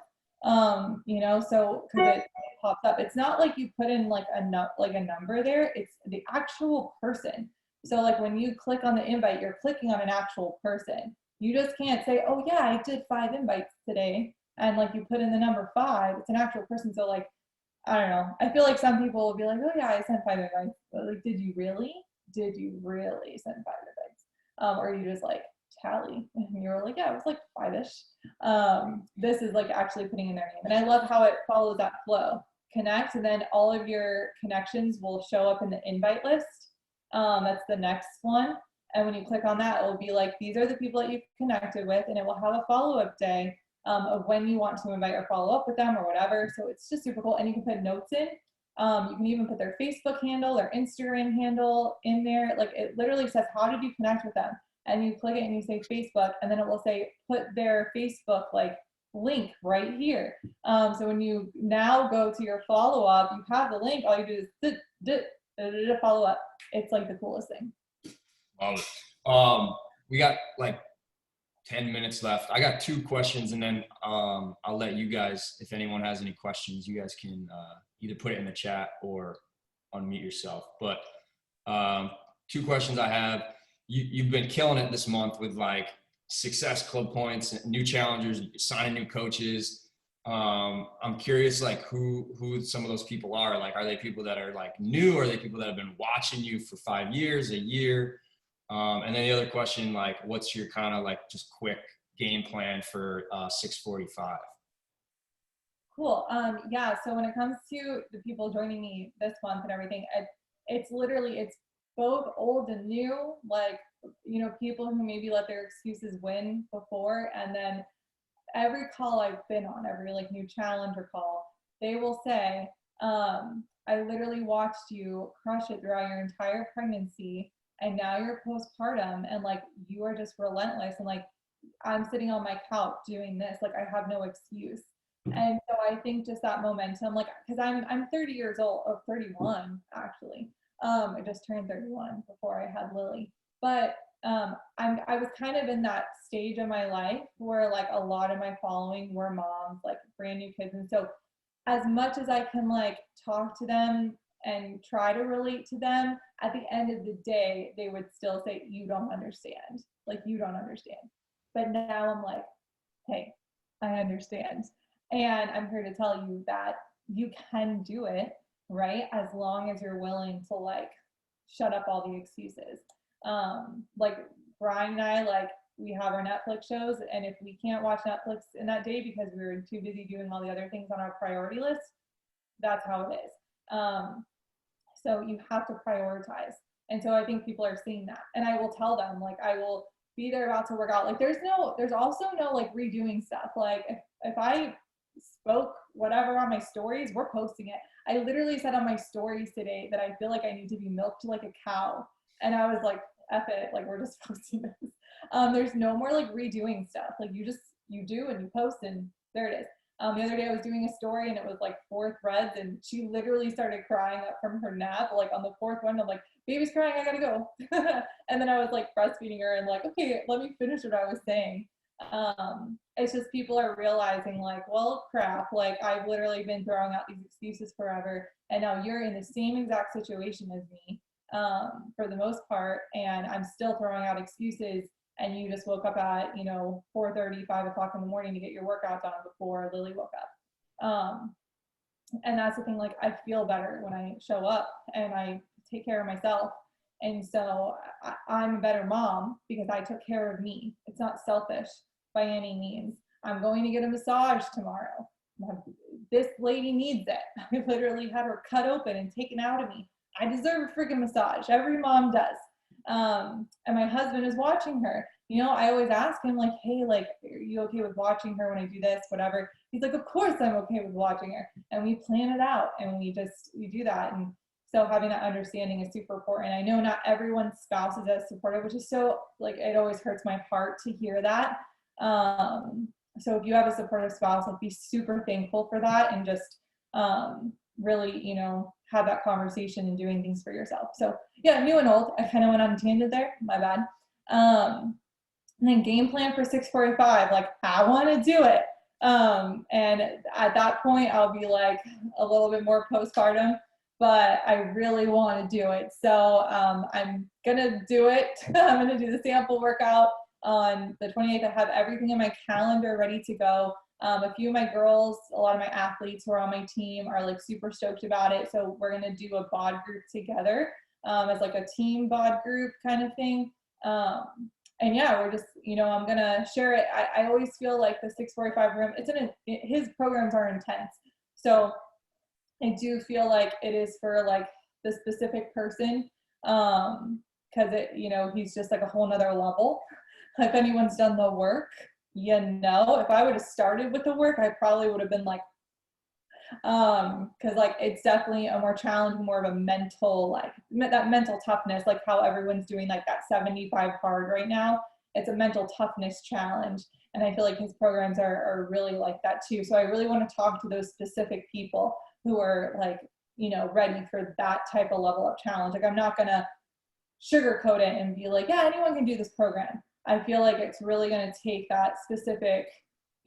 You know, so because it pops up, it's not like you put in like a number there, it's the actual person. So like when you click on the invite, you're clicking on an actual person. You just can't say, oh yeah, I did 5 invites today, and like you put in the number 5, it's an actual person. So like, I don't know, I feel like some people will be like, oh yeah, I sent 5 invites, but like, did you really send 5 invites? Or you just like tally and you were like, yeah, it was like 5-ish. This is like actually putting in their name. And I love how it follows that flow. Connect, and then all of your connections will show up in the invite list. That's the next one. And when you click on that, it will be like, these are the people that you've connected with, and it will have a follow-up day of when you want to invite or follow up with them or whatever. So it's just super cool. And you can put notes in. You can even put their Facebook handle, their Instagram handle in there. Like it literally says, how did you connect with them? And you click it and you say Facebook, and then it will say, put their Facebook like link right here. So when you now go to your follow-up, you have the link, all you do is follow up. It's like the coolest thing. Love it. We got like 10 minutes left. I got 2 questions, and then I'll let you guys, if anyone has any questions, you guys can either put it in the chat or unmute yourself. But 2 questions I have. You've been killing it this month with like success club points, new challengers, signing new coaches. I'm curious, like who some of those people are. Like, are they people that are like new? Or are they people that have been watching you for 5 years, a year? And then the other question, like, what's your kind of like just quick game plan for 645? Cool. Yeah. So when it comes to the people joining me this month and everything, it's literally, it's both old and new, like, you know, people who maybe let their excuses win before. And then every call I've been on, every like new challenger call, they will say, I literally watched you crush it throughout your entire pregnancy, and now you're postpartum, and like you are just relentless, and like I'm sitting on my couch doing this, like I have no excuse. And so I think just that momentum, like, because I'm 30 years old, or 31 actually. I just turned 31 before I had Lily, but I was kind of in that stage of my life where like a lot of my following were moms, like brand new kids. And so as much as I can like talk to them and try to relate to them, at the end of the day, they would still say, you don't understand. Like, you don't understand. But now I'm like, hey, I understand. And I'm here to tell you that you can do it, right? As long as you're willing to like shut up all the excuses. Like Brian and I, like we have our Netflix shows, and if we can't watch Netflix in that day because we were too busy doing all the other things on our priority list, that's how it is. So you have to prioritize. And so I think people are seeing that. And I will tell them, like, I will be there about to work out. Like there's also no like redoing stuff. Like if I spoke whatever on my stories, we're posting it. I literally said on my stories today that I feel like I need to be milked like a cow. And I was like, F it, like we're just posting this. There's no more like redoing stuff. Like you do and you post, and there it is. The other day I was doing a story, and it was like 4 threads, and she literally started crying up from her nap. Like on the 4th one, I'm like, baby's crying, I gotta go. And then I was like breastfeeding her and like, okay, let me finish what I was saying. It's just people are realizing like, well, crap, like I've literally been throwing out these excuses forever, and now you're in the same exact situation as me, for the most part, and I'm still throwing out excuses, and you just woke up at, 4:30, 5 o'clock in the morning to get your workout done before Lily woke up. And that's the thing, like, I feel better when I show up and I take care of myself. And so I'm a better mom because I took care of me. It's not selfish by any means. I'm going to get a massage tomorrow. This lady needs it. I literally had her cut open and taken out of me. I deserve a freaking massage. Every mom does. And my husband is watching her. I always ask him, like, hey, like, are you okay with watching her when I do this, whatever? He's like, of course I'm okay with watching her. And we plan it out and we do that. And so having that understanding is super important. I know not everyone's spouse is as supportive, which is so, like, it always hurts my heart to hear that. So if you have a supportive spouse, like, be super thankful for that and just really, have that conversation and doing things for yourself. So yeah, new and old. I kind of went on a tangent there. My bad. And then game plan for 645. Like, I want to do it. And at that point, I'll be like a little bit more postpartum, but I really want to do it. So I'm going to do it. I'm going to do the sample workout on the 28th. I have everything in my calendar ready to go. A few of my girls, a lot of my athletes who are on my team are like super stoked about it. So we're going to do a bod group together as like a team bod group kind of thing. And yeah, we're just, I'm going to share it. I always feel like the 645 room, his programs are intense. So I do feel like it is for like the specific person. Cause he's just like a whole nother level. If anyone's done the work, if I would have started with the work, I probably would have been like, cause like, it's definitely a more challenge, more of a mental, like that mental toughness, like how everyone's doing like that 75 hard right now. It's a mental toughness challenge. And I feel like his programs are really like that too. So I really want to talk to those specific people who are like, ready for that type of level of challenge. Like, I'm not going to sugarcoat it and be like, yeah, anyone can do this program. I feel like it's really going to take that specific,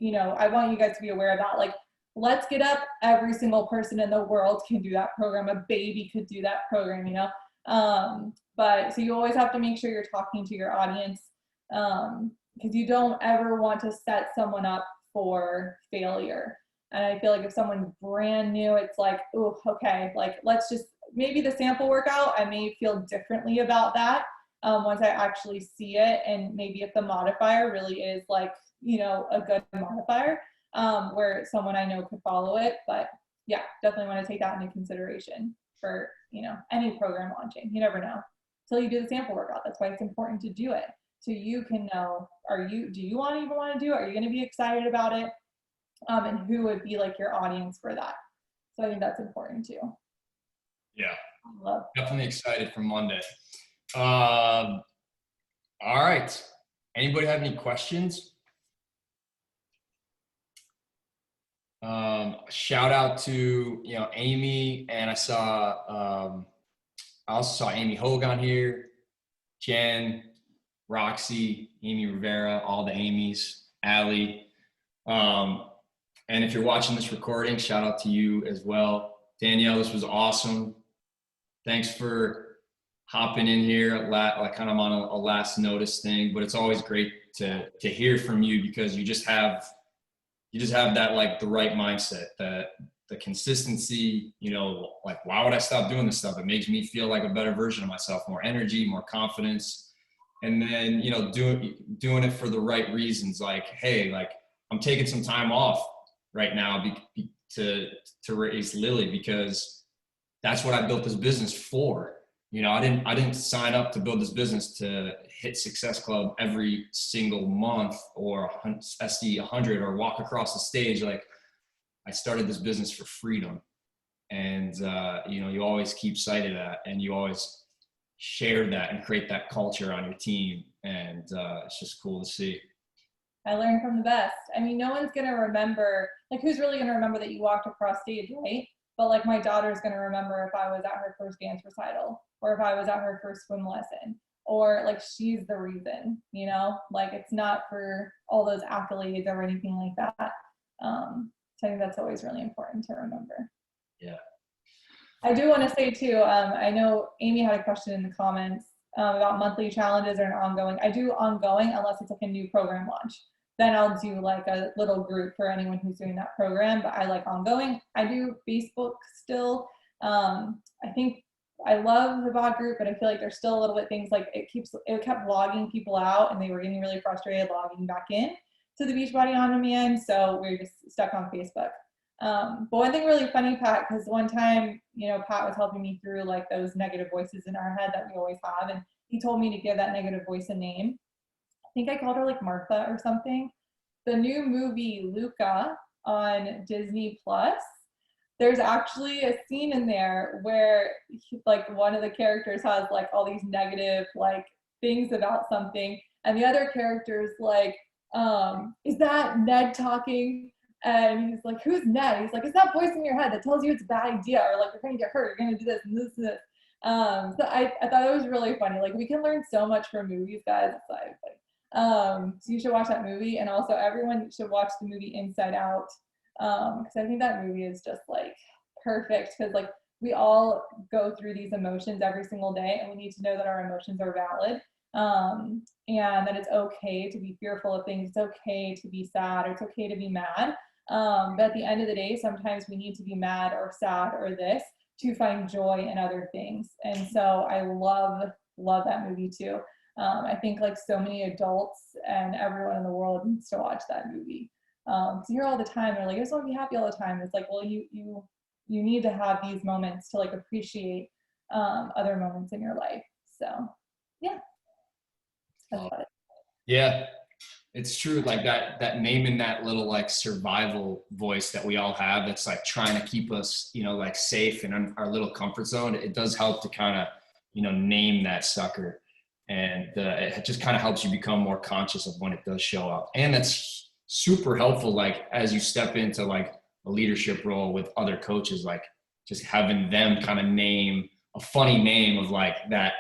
I want you guys to be aware of that. Like, let's get up. Every single person in the world can do that program. A baby could do that program, But so you always have to make sure you're talking to your audience because you don't ever want to set someone up for failure. And I feel like if someone's brand new, it's like, oh, okay, like, let's just, maybe the sample workout, I may feel differently about that once I actually see it. And maybe if the modifier really is like, a good modifier where someone I know could follow it. But yeah, definitely want to take that into consideration for, any program launching. You never know until you do the sample workout. That's why it's important to do it. So you can know, do you even want to do it? Are you going to be excited about it? And who would be like your audience for that? So I think that's important too. Yeah, definitely excited for Monday. All right. Anybody have any questions? Shout out to, Amy, and I also saw Amy Hogue on here, Jen, Roxy, Amy Rivera, all the Amy's, Allie. And if you're watching this recording, shout out to you as well. Danielle, this was awesome. Thanks for hopping in here, like kind of on a last notice thing, but it's always great to hear from you because you just have that, like, the right mindset, the consistency, like, why would I stop doing this stuff? It makes me feel like a better version of myself, more energy, more confidence. And then, doing it for the right reasons. Like, hey, like, I'm taking some time off right now to raise Lily because that's what I built this business for. I didn't sign up to build this business to hit Success Club every single month or SD 100 or walk across the stage. Like, I started this business for freedom. And, you always keep sight of that and you always share that and create that culture on your team. And it's just cool to see. I learned from the best. I mean, no one's going to remember, like, who's really going to remember that you walked across stage, right? But like, my daughter's going to remember if I was at her first dance recital or if I was at her first swim lesson, or like, she's the reason, like, it's not for all those accolades or anything like that. So I think that's always really important to remember. Yeah. I do want to say too, I know Amy had a question in the comments. about monthly challenges or an ongoing. I do ongoing unless it's like a new program launch. Then I'll do like a little group for anyone who's doing that program, but I like ongoing. I do Facebook still. I think I love the bot group, but I feel like there's still a little bit things like it kept logging people out and they were getting really frustrated logging back in to the Beachbody On Demand. So we're just stuck on Facebook. But one thing really funny, Pat, because one time, Pat was helping me through like those negative voices in our head that we always have. And he told me to give that negative voice a name. I think I called her like Martha or something. The new movie Luca on Disney Plus, there's actually a scene in there where like one of the characters has like all these negative like things about something. And the other character's like, is that Ned talking? And he's like, who's Ned? He's like, it's that voice in your head that tells you it's a bad idea, or like you're gonna get hurt, you're gonna do this and this and this. So I thought it was really funny. Like we can learn so much from movies, guys. It's like, so you should watch that movie, and also everyone should watch the movie Inside Out, because I think that movie is just like perfect, because like we all go through these emotions every single day, and we need to know that our emotions are valid, and that it's okay to be fearful of things, it's okay to be sad, or it's okay to be mad, but at the end of the day, sometimes we need to be mad or sad or this to find joy in other things. And so I love that movie too. I think like so many adults and everyone in the world needs to watch that movie. So you hear all the time, they're like, I just want to be happy all the time. It's like, well, you need to have these moments to like appreciate other moments in your life. So yeah. That's about it. Yeah, it's true. Like that naming that little like survival voice that we all have, that's like trying to keep us, like safe in our little comfort zone. It does help to kind of, name that sucker. And it just kind of helps you become more conscious of when it does show up. And that's super helpful, like as you step into like a leadership role with other coaches, like just having them kind of name a funny name of like that,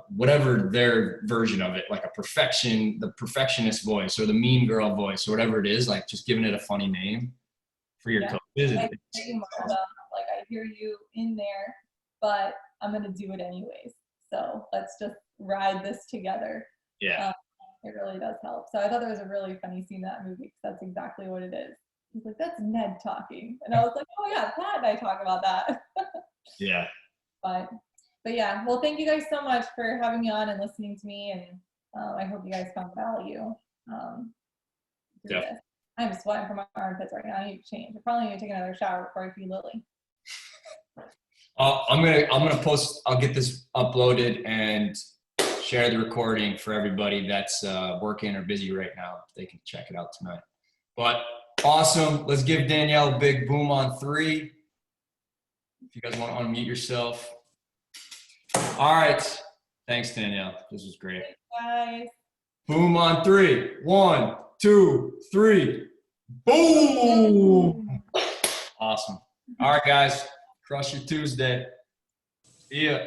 whatever their version of it, like the perfectionist voice or the mean girl voice or whatever it is, like just giving it a funny name for your coaches. Like, like I hear you in there, but I'm going to do it anyways. So let's just ride this together. Yeah. It really does help. So I thought it was a really funny scene in that movie, because that's exactly what it is. He's like, that's Ned talking. And I was like, oh yeah, Pat and I talk about that. Yeah. But yeah, well, thank you guys so much for having me on and listening to me. And I hope you guys found value. Yeah. I'm sweating from my armpits right now. I need to change. I probably need to take another shower before I feed Lily. I'm gonna post. I'll get this uploaded and share the recording for everybody that's working or busy right now. They can check it out tonight. But awesome. Let's give Danielle a big boom on 3. If you guys want to unmute yourself. All right. Thanks, Danielle. This was great. Thanks, guys. Boom on 3. 1, 2, 3. Boom. Awesome. All right, guys. Crush your Tuesday. See ya.